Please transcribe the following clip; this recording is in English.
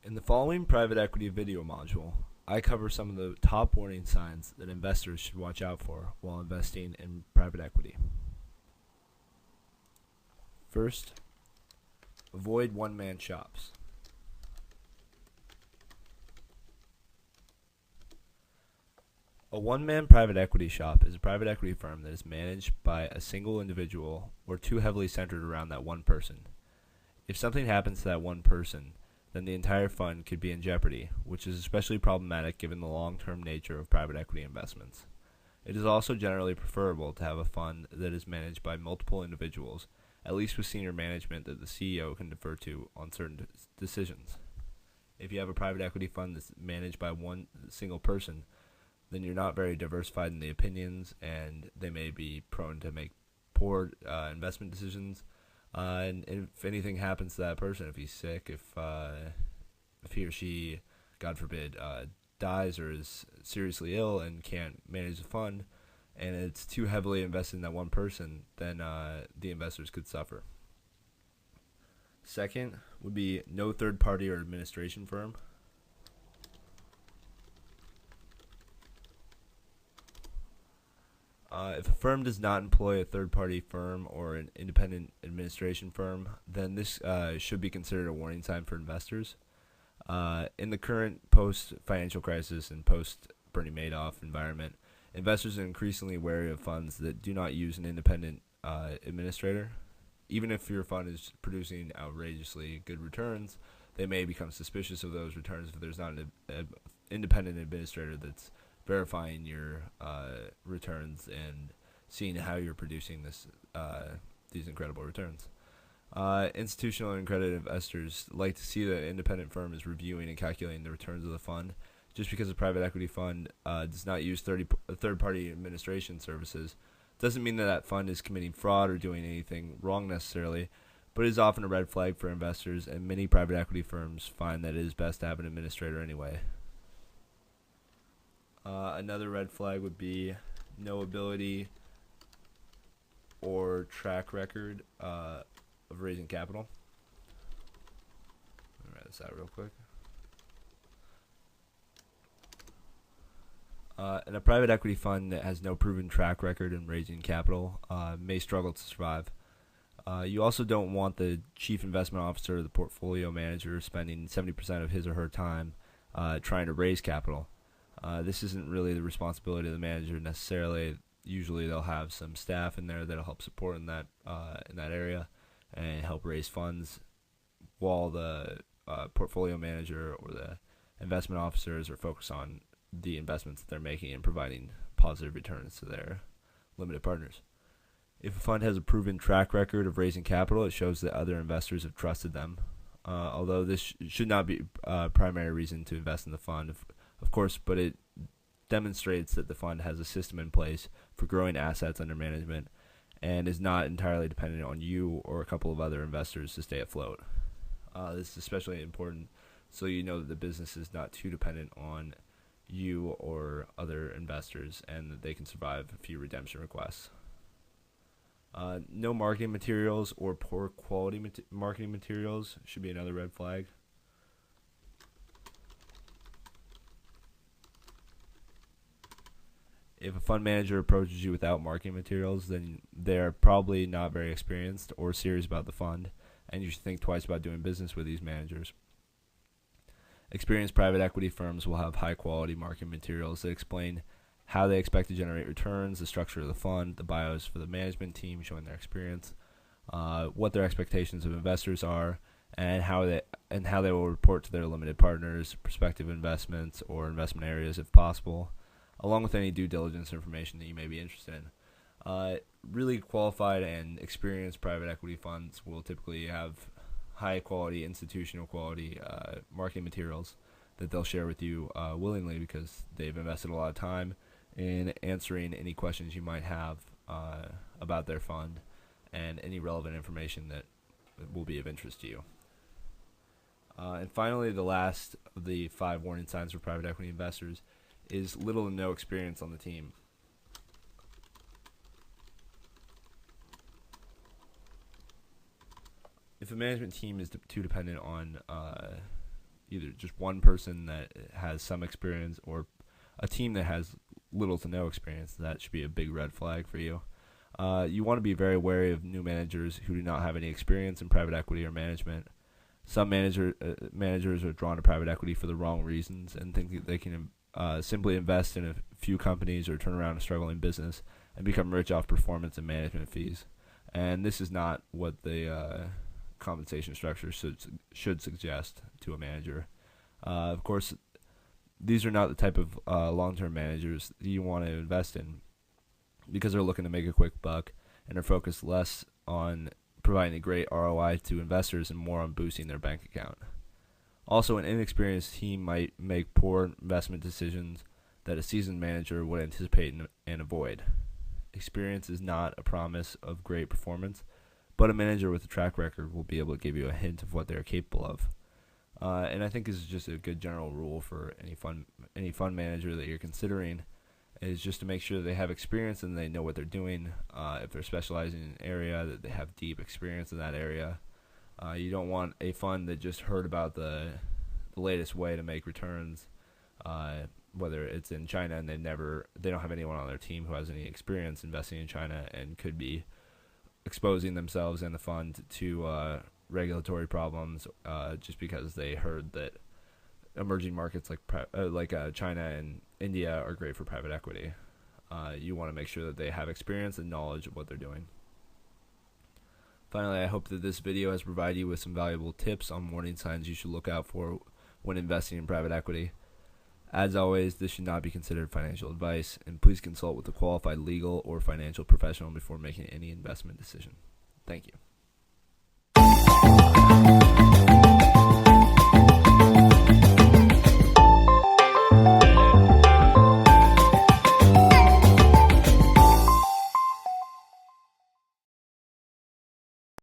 In the following private equity video module, I cover some of the top warning signs that investors should watch out for while investing in private equity. First, avoid one-man shops. A one-man private equity shop is a private equity firm that is managed by a single individual or too heavily centered around that one person. If something happens to that one person, then the entire fund could be in jeopardy, which is especially problematic given the long-term nature of private equity investments. It is also generally preferable to have a fund that is managed by multiple individuals, at least with senior management that the CEO can defer to on certain decisions. If you have a private equity fund that's managed by one single person, then you're not very diversified in the opinions, and they may be prone to make poor investment decisions. And if anything happens to that person, if he's sick, if he or she, God forbid, dies or is seriously ill and can't manage the fund, and it's too heavily invested in that one person, then the investors could suffer. Second would be no third party or administration firm. If a firm does not employ a third-party firm or an independent administration firm, then this should be considered a warning sign for investors. In the current post-financial crisis and post-Bernie Madoff environment, investors are increasingly wary of funds that do not use an independent administrator. Even if your fund is producing outrageously good returns, they may become suspicious of those returns if there's not an independent administrator that's verifying your returns and seeing how you're producing these incredible returns. Institutional and accredited investors like to see that an independent firm is reviewing and calculating the returns of the fund. Just because a private equity fund does not use third-party administration services doesn't mean that that fund is committing fraud or doing anything wrong necessarily, but it is often a red flag for investors, and many private equity firms find that it is best to have an administrator anyway. Another red flag would be no ability or track record of raising capital. Let me write this out real quick. And a private equity fund that has no proven track record in raising capital may struggle to survive. You also don't want the chief investment officer or the portfolio manager spending 70% of his or her time trying to raise capital. This isn't really the responsibility of the manager necessarily. Usually they'll have some staff in there that'll help support in that area and help raise funds, while the portfolio manager or the investment officers are focused on the investments that they're making and providing positive returns to their limited partners. If a fund has a proven track record of raising capital, it shows that other investors have trusted them. Although this should not be a primary reason to invest in the fund, of course, but it demonstrates that the fund has a system in place for growing assets under management and is not entirely dependent on you or a couple of other investors to stay afloat. This is especially important so you know that the business is not too dependent on you or other investors and that they can survive a few redemption requests. No marketing materials or poor quality marketing materials should be another red flag. If a fund manager approaches you without marketing materials, then they're probably not very experienced or serious about the fund, and you should think twice about doing business with these managers. Experienced private equity firms will have high-quality marketing materials that explain how they expect to generate returns, the structure of the fund, the bios for the management team showing their experience, what their expectations of investors are, and how they will report to their limited partners, prospective investments, or investment areas if possible, along with any due diligence information that you may be interested in. Really qualified and experienced private equity funds will typically have high quality, institutional quality marketing materials that they'll share with you willingly because they've invested a lot of time in answering any questions you might have about their fund and any relevant information that will be of interest to you. And finally, the last of the 5 warning signs for private equity investors is little to no experience on the team. If a management team is too dependent on either just one person that has some experience or a team that has little to no experience. That should be a big red flag for you. You want to be very wary of new managers who do not have any experience in private equity or management. Some managers are drawn to private equity for the wrong reasons and think that they can simply invest in a few companies or turn around a struggling business and become rich off performance and management fees. And this is not what the compensation structure should suggest to a manager. Of course, these are not the type of long-term managers that you want to invest in because they're looking to make a quick buck and are focused less on providing a great ROI to investors and more on boosting their bank account. Also, an inexperienced team might make poor investment decisions that a seasoned manager would anticipate and avoid. Experience is not a promise of great performance, but a manager with a track record will be able to give you a hint of what they are capable of. And I think this is just a good general rule for any fund manager that you're considering, is just to make sure that they have experience and they know what they're doing. If they're specializing in an area, that they have deep experience in that area. You don't want a fund that just heard about the latest way to make returns, whether it's in China and they don't have anyone on their team who has any experience investing in China and could be exposing themselves and the fund to regulatory problems just because they heard that emerging markets like China and India are great for private equity. You want to make sure that they have experience and knowledge of what they're doing. Finally, I hope that this video has provided you with some valuable tips on warning signs you should look out for when investing in private equity. As always, this should not be considered financial advice, and please consult with a qualified legal or financial professional before making any investment decision. Thank you.